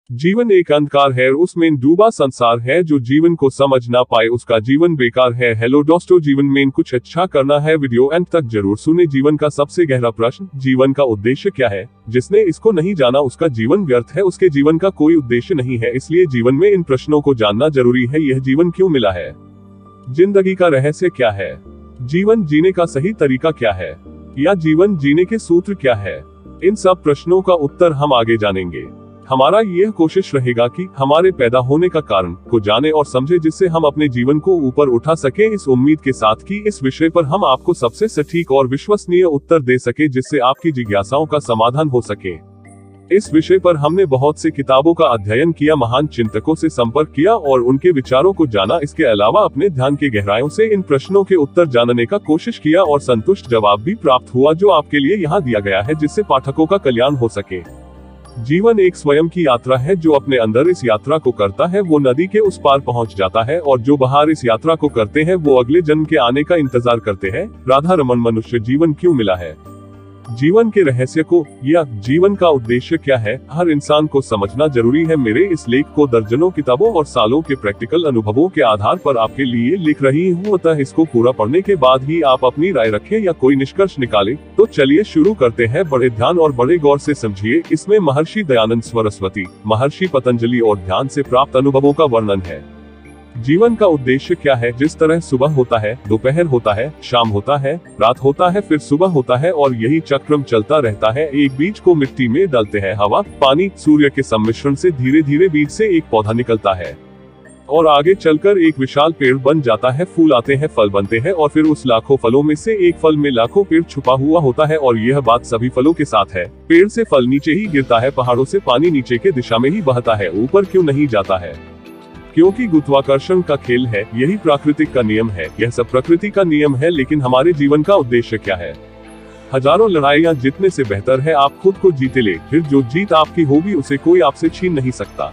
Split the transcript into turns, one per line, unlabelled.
जीवन एक अंधकार है, उसमें डूबा संसार है, जो जीवन को समझ ना पाए उसका जीवन बेकार है। हेलो दोस्तों, जीवन में कुछ अच्छा करना है, वीडियो अंत तक जरूर सुने। जीवन का सबसे गहरा प्रश्न, जीवन का उद्देश्य क्या है? जिसने इसको नहीं जाना उसका जीवन व्यर्थ है, उसके जीवन का कोई उद्देश्य नहीं है। इसलिए जीवन में इन प्रश्नों को जानना जरूरी है। यह जीवन क्यों मिला है? जिंदगी का रहस्य क्या है? जीवन जीने का सही तरीका क्या है? या जीवन जीने के सूत्र क्या है? इन सब प्रश्नों का उत्तर हम आगे जानेंगे। हमारा यह कोशिश रहेगा कि हमारे पैदा होने का कारण को जाने और समझे, जिससे हम अपने जीवन को ऊपर उठा सके, इस उम्मीद के साथ कि इस विषय पर हम आपको सबसे सटीक और विश्वसनीय उत्तर दे सके, जिससे आपकी जिज्ञासाओं का समाधान हो सके। इस विषय पर हमने बहुत से किताबों का अध्ययन किया, महान चिंतकों से संपर्क किया और उनके विचारों को जाना। इसके अलावा अपने ध्यान के गहराइयों से इन प्रश्नों के उत्तर जानने का कोशिश किया और संतुष्ट जवाब भी प्राप्त हुआ, जो आपके लिए यहाँ दिया गया है, जिससे पाठकों का कल्याण हो सके। जीवन एक स्वयं की यात्रा है। जो अपने अंदर इस यात्रा को करता है वो नदी के उस पार पहुंच जाता है, और जो बाहर इस यात्रा को करते हैं वो अगले जन्म के आने का इंतजार करते हैं। राधा रमन। मनुष्य जीवन क्यों मिला है? जीवन के रहस्य को या जीवन का उद्देश्य क्या है, हर इंसान को समझना जरूरी है। मेरे इस लेख को दर्जनों किताबों और सालों के प्रैक्टिकल अनुभवों के आधार पर आपके लिए लिख रही हूँ, अतः इसको पूरा पढ़ने के बाद ही आप अपनी राय रखें या कोई निष्कर्ष निकालें। तो चलिए शुरू करते हैं। बड़े ध्यान और बड़े गौर से समझिए। इसमें महर्षि दयानंद सरस्वती, महर्षि पतंजलि और ध्यान से प्राप्त अनुभवों का वर्णन है। जीवन का उद्देश्य क्या है? जिस तरह सुबह होता है, दोपहर होता है, शाम होता है, रात होता है, फिर सुबह होता है, और यही चक्रम चलता रहता है। एक बीज को मिट्टी में डालते हैं, हवा, पानी, सूर्य के सम्मिश्रण से धीरे धीरे बीज से एक पौधा निकलता है और आगे चलकर एक विशाल पेड़ बन जाता है। फूल आते हैं, फल बनते हैं, और फिर उस लाखों फलों में से एक फल में लाखों पेड़ छुपा हुआ होता है। और यह बात सभी फलों के साथ है। पेड़ से फल नीचे ही गिरता है, पहाड़ों से पानी नीचे के दिशा में ही बहता है, ऊपर क्यों नहीं जाता है? क्योंकि गुरुत्वाकर्षण का खेल है। यही प्राकृतिक का नियम है। यह सब प्रकृति का नियम है। लेकिन हमारे जीवन का उद्देश्य क्या है? हजारों लड़ाइयां जीतने से बेहतर है आप खुद को जीते ले, फिर जो जीत आपकी होगी उसे कोई आपसे छीन नहीं सकता।